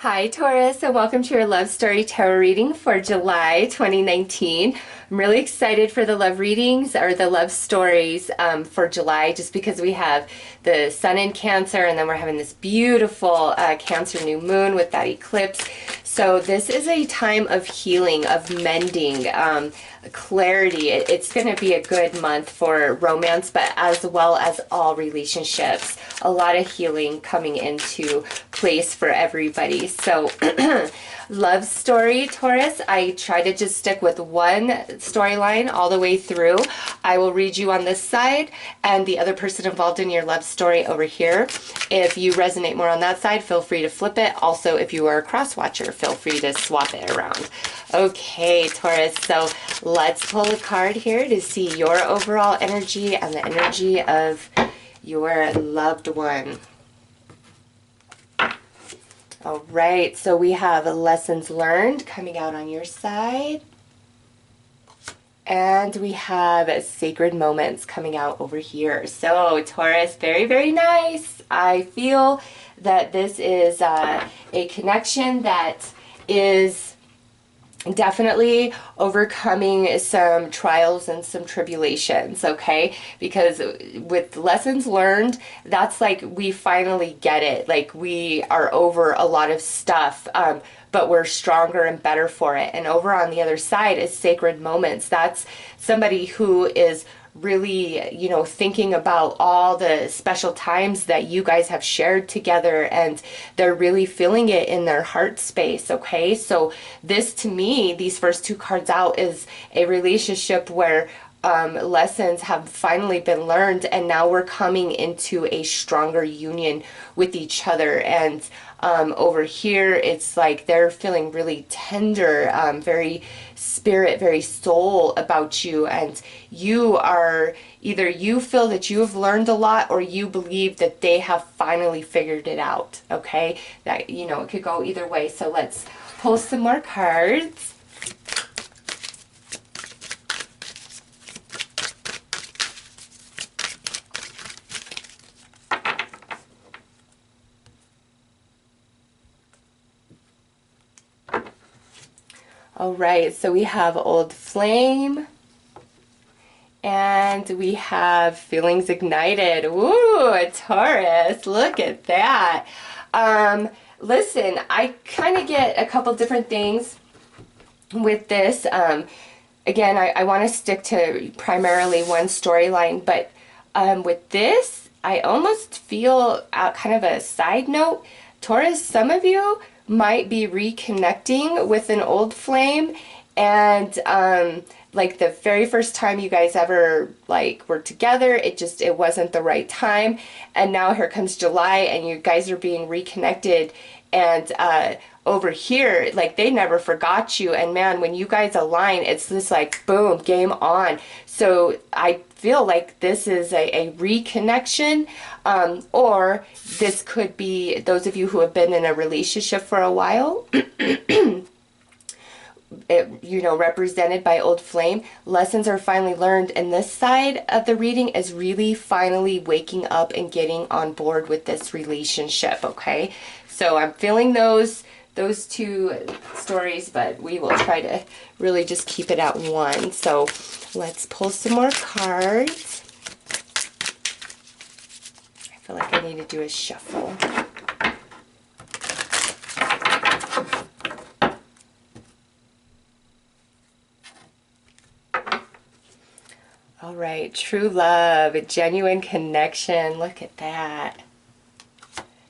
Hi Taurus, and welcome to your Love Story Tarot reading for July 2019. I'm really excited for the love readings or the love stories for July, just because we have the sun in Cancer and then we're having this beautiful Cancer new moon with that eclipse. So this is a time of healing, of mending, clarity. It's going to be a good month for romance, but as well as all relationships. A lot of healing coming into place for everybody. So love story, Taurus, I try to just stick with one storyline all the way through. I will read you on this side and the other person involved in your love story over here. If you resonate more on that side, feel free to flip it. Also, if you are a cross watcher, feel free to swap it around. Okay, Taurus, so let's pull a card here to see your overall energy and the energy of your loved one. All right, so we have lessons learned coming out on your side. And we have sacred moments coming out over here. So Taurus, very, very nice. I feel that this is a connection that is definitely overcoming some trials and some tribulations, okay? Because with lessons learned, that's like we finally get it. Like we are over a lot of stuff, but we're stronger and better for it. And over on the other side is sacred moments. That's somebody who is really, you know, thinking about all the special times that you guys have shared together, and they're really feeling it in their heart space, okay? So this, to me, these first two cards out, is a relationship where lessons have finally been learned, and now we're coming into a stronger union with each other. And over here, it's like they're feeling really tender, very spirit, very soul about you, and you are, either you feel that you have learned a lot, or you believe that they have finally figured it out, okay? That, you know, it could go either way. So let's pull some more cards. All right, so we have Old Flame, and we have Feelings Ignited. Ooh, Taurus, look at that. Listen, I kind of get a couple different things with this. Again, I want to stick to primarily one storyline, but with this, I almost feel kind of a side note. Taurus, some of you might be reconnecting with an old flame, and like the very first time you guys ever like were together, it wasn't the right time, and now here comes July and you guys are being reconnected, and over here, like, they never forgot you, and man, when you guys align, it's just like boom, game on. So I feel like this is a reconnection, or this could be those of you who have been in a relationship for a while. You know, represented by Old Flame. Lessons are finally learned, and this side of the reading is really finally waking up and getting on board with this relationship, okay? So I'm feeling those two stories, but we will try to really just keep it at one. So let's pull some more cards. I feel like I need to do a shuffle. All right, true love, a genuine connection. Look at that.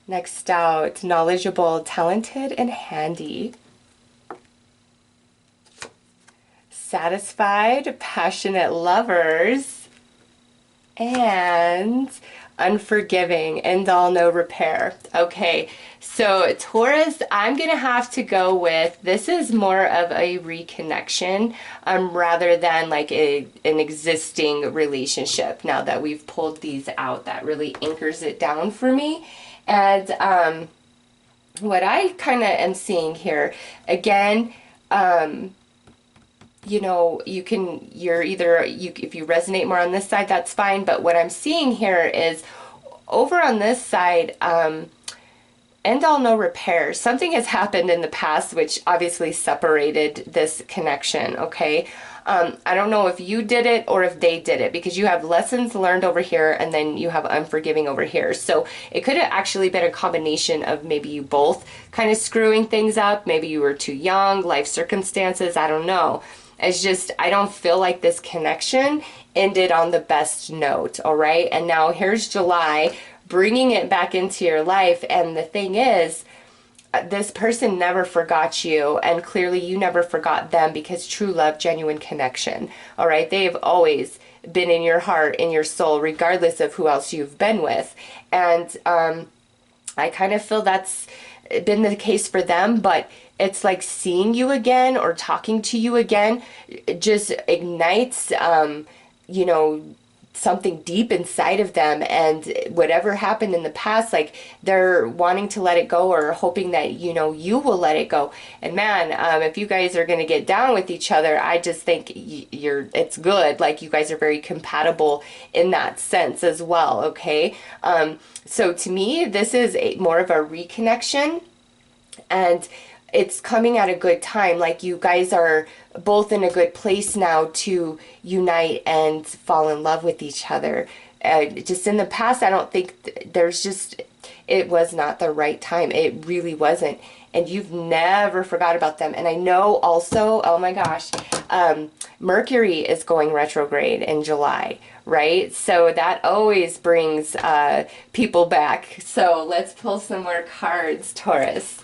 Next out, knowledgeable, talented, and handy. Satisfied, passionate lovers. And unforgiving, end all, no repair. Okay, so Taurus, I'm gonna have to go with, this is more of a reconnection rather than like an existing relationship. Now that we've pulled these out, that really anchors it down for me. And what I kind of am seeing here, again, you know, if you resonate more on this side, that's fine. But what I'm seeing here is over on this side, end all, no repair. Something has happened in the past which obviously separated this connection, okay? I don't know if you did it or if they did it, because you have lessons learned over here and then you have unforgiving over here. So it could have actually been a combination of maybe you both kind of screwing things up. Maybe you were too young, life circumstances, I don't know. It's just, I don't feel like this connection ended on the best note, all right? And now here's July, bringing it back into your life. And the thing is, this person never forgot you, and clearly you never forgot them, because true love, genuine connection, all right? They have always been in your heart, in your soul, regardless of who else you've been with. And I kind of feel that's been the case for them, but it's like seeing you again or talking to you again, it just ignites, you know, something deep inside of them, and whatever happened in the past, like they're wanting to let it go, or hoping that, you know, you will let it go. And man, if you guys are going to get down with each other, I just think it's good. Like, you guys are very compatible in that sense as well, okay? So to me, this is more of a reconnection, and it's coming at a good time. Like, you guys are both in a good place now to unite and fall in love with each other. Just in the past, I don't think it was not the right time. It really wasn't. And you've never forgot about them. And I know also, oh my gosh, Mercury is going retrograde in July, right? So that always brings people back. So let's pull some more cards, Taurus.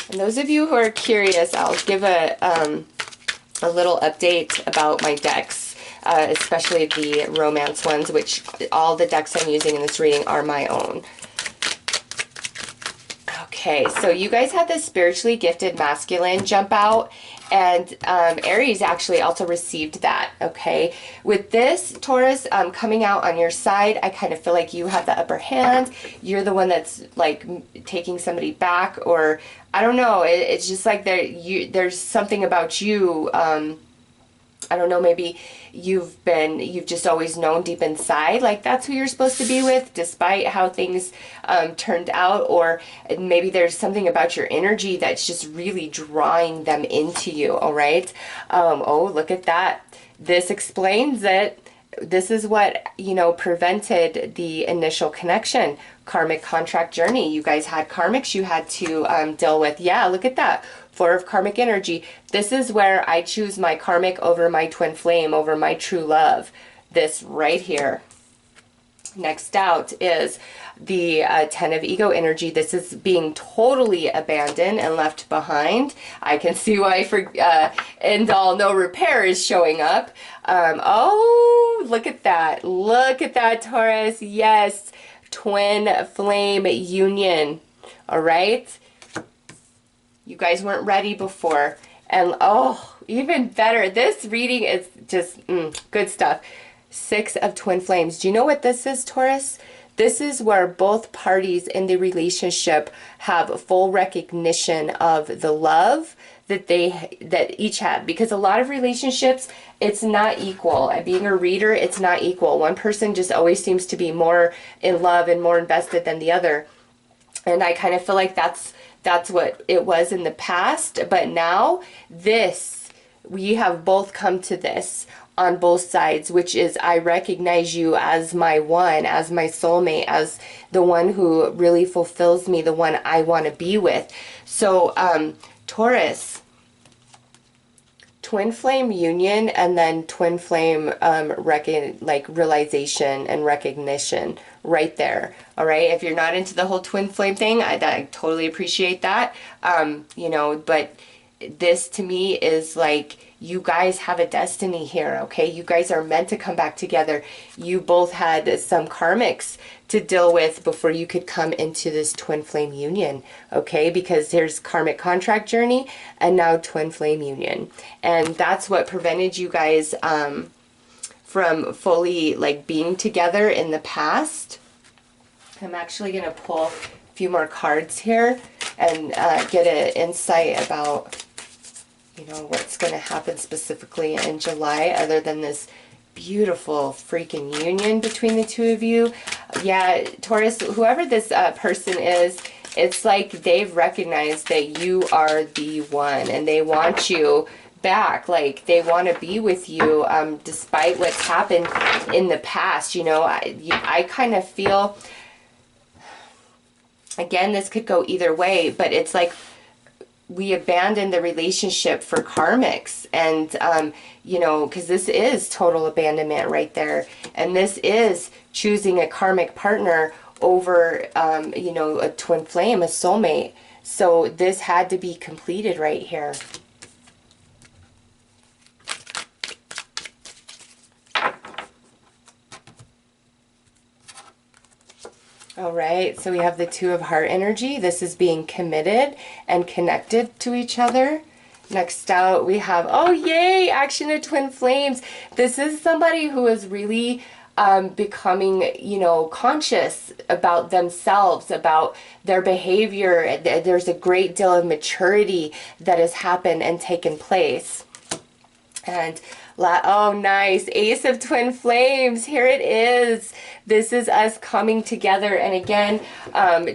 And those of you who are curious, I'll give a little update about my decks, especially the romance ones, which all the decks I'm using in this reading are my own. Okay, so you guys had the spiritually gifted masculine jump out, and Aries actually also received that, okay? With this, Taurus, coming out on your side, I kind of feel like you have the upper hand. You're the one that's, like, taking somebody back, or I don't know. It's just like there's something about you, I don't know, maybe you've just always known deep inside, like that's who you're supposed to be with, despite how things turned out. Or maybe there's something about your energy that's just really drawing them into you, all right? Oh, look at that. This explains it. This is what, you know, prevented the initial connection. Karmic contract journey. You guys had karmics you had to deal with. Yeah, look at that. 4 of karmic energy. This is where I choose my karmic over my twin flame, over my true love. This right here. Next out is the 10 of ego energy. This is being totally abandoned and left behind. I can see why end all, no repair is showing up. Oh, look at that. Look at that, Taurus. Yes, twin flame union. All right. You guys weren't ready before. And oh, even better. This reading is just good stuff. 6 of twin flames. Do you know what this is, Taurus? This is where both parties in the relationship have full recognition of the love that each have, because a lot of relationships, it's not equal. And being a reader, it's not equal. One person just always seems to be more in love and more invested than the other. And I kind of feel like that's what it was in the past, but now we have both come to this on both sides, which is I recognize you as my one, as my soulmate, as the one who really fulfills me, the one I want to be with. So Taurus, twin flame union, and then twin flame realization and recognition right there. All right, if you're not into the whole twin flame thing, I totally appreciate that. You know, but this to me is like, you guys have a destiny here, okay? You guys are meant to come back together. You both had some karmics to deal with before you could come into this twin flame union, okay? Because there's karmic contract journey and now twin flame union. And that's what prevented you guys from fully like being together in the past. I'm actually going to pull a few more cards here and get an insight about, you know, what's going to happen specifically in July, other than this beautiful freaking union between the two of you. Yeah, Taurus, whoever this person is, it's like they've recognized that you are the one and they want you back. Like they want to be with you despite what's happened in the past. You know, I kind of feel, again, this could go either way, but it's like we abandoned the relationship for karmics. And, you know, because this is total abandonment right there. And this is choosing a karmic partner over, you know, a twin flame, a soulmate. So this had to be completed right here. All right, so we have the Two of Heart energy. This is being committed and connected to each other. Next out, we have, oh yay, action of twin flames. This is somebody who is really becoming, you know, conscious about themselves, about their behavior. There's a great deal of maturity that has happened and taken place. And oh, nice. Ace of Twin Flames. Here it is. This is us coming together. And again,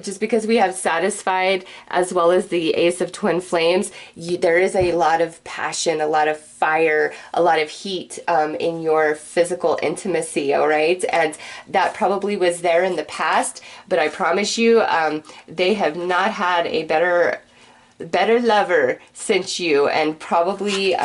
just because we have satisfied as well as the Ace of Twin Flames, there is a lot of passion, a lot of fire, a lot of heat in your physical intimacy, all right? And that probably was there in the past, but I promise you, they have not had a better lover since you, and probably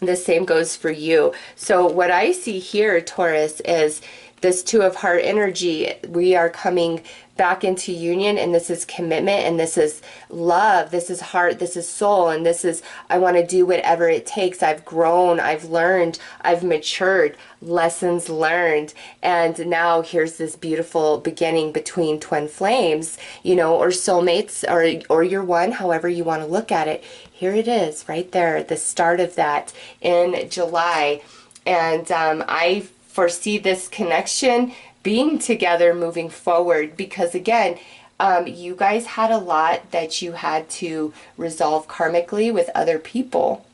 the same goes for you. So what I see here, Taurus, is this Two of Heart energy. We are coming back into union, and this is commitment, and this is love, this is heart, this is soul, and this is, I want to do whatever it takes. I've grown, I've learned, I've matured, lessons learned, and now here's this beautiful beginning between twin flames, you know, or soulmates, or you're one, however you want to look at it. Here it is, right there, the start of that in July. And I foresee this connection being together moving forward, because again, you guys had a lot that you had to resolve karmically with other people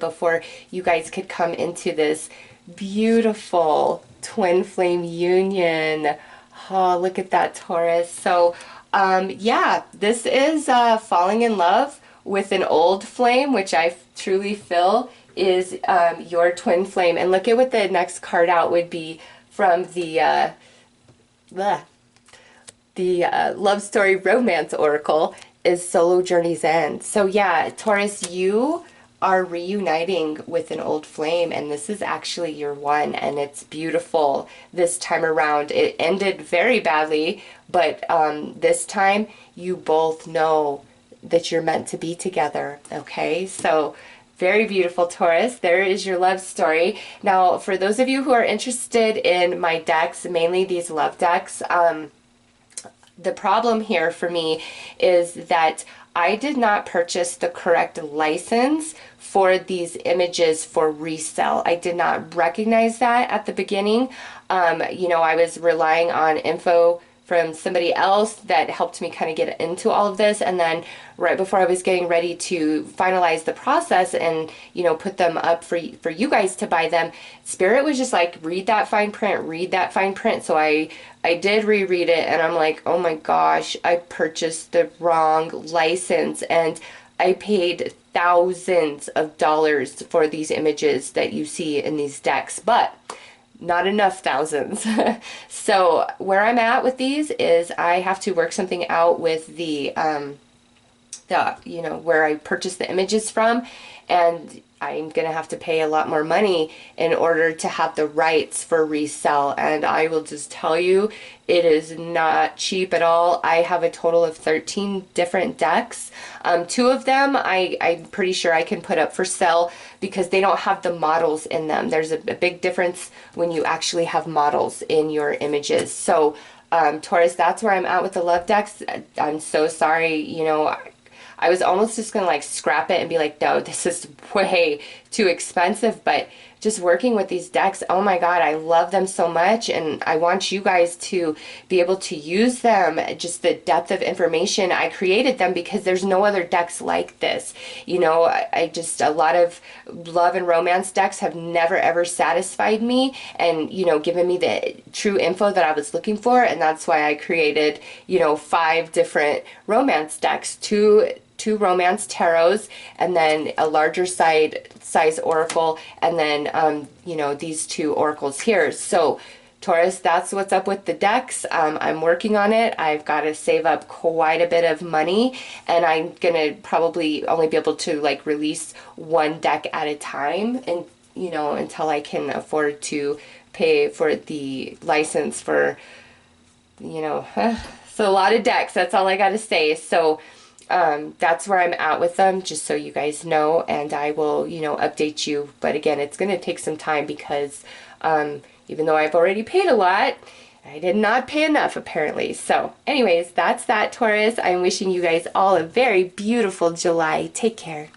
before you guys could come into this beautiful twin flame union. Oh, look at that, Taurus. So yeah, this is falling in love with an old flame, which I truly feel is your twin flame. And look at what the next card out would be from the Love Story Romance Oracle, is Solo Journey's End. So yeah, Taurus, you are reuniting with an old flame, and this is actually your one, and it's beautiful this time around. It ended very badly, but this time you both know that you're meant to be together, okay? So very beautiful, Taurus. There is your love story. Now, for those of you who are interested in my decks, mainly these love decks, the problem here for me is that I did not purchase the correct license for these images for resale. I did not recognize that at the beginning. You know, I was relying on info from somebody else that helped me kind of get into all of this, and then right before I was getting ready to finalize the process and, you know, put them up for you guys to buy them, Spirit was just like, read that fine print, read that fine print. So I did reread it, and I'm like, oh my gosh, I purchased the wrong license, and I paid thousands of dollars for these images that you see in these decks, but not enough thousands. So where I'm at with these is I have to work something out with the you know, where I purchased the images from, and I'm gonna have to pay a lot more money in order to have the rights for resale. And I will just tell you, it is not cheap at all. I have a total of 13 different decks. 2 of them I'm pretty sure I can put up for sale because they don't have the models in them. There's a big difference when you actually have models in your images. So Taurus, that's where I'm at with the love decks. I'm so sorry, you know, I was almost just gonna like scrap it and be like, no, this is way too expensive, but just working with these decks. Oh my God, I love them so much, and I want you guys to be able to use them. Just the depth of information. I created them because there's no other decks like this. You know, I just, a lot of love and romance decks have never ever satisfied me and, you know, given me the true info that I was looking for, and that's why I created, you know, 5 different romance decks, two romance tarots, and then a larger size oracle, and then you know, these 2 oracles here. So Taurus, that's what's up with the decks. I'm working on it. I've got to save up quite a bit of money, and I'm gonna probably only be able to like release 1 deck at a time, and you know, until I can afford to pay for the license for, you know, so a lot of decks. That's all I got to say. So that's where I'm at with them, just so you guys know, and I will, you know, update you. But again, it's going to take some time because even though I've already paid a lot, I did not pay enough apparently. So anyways, that's that, Taurus. I'm wishing you guys all a very beautiful July. Take care.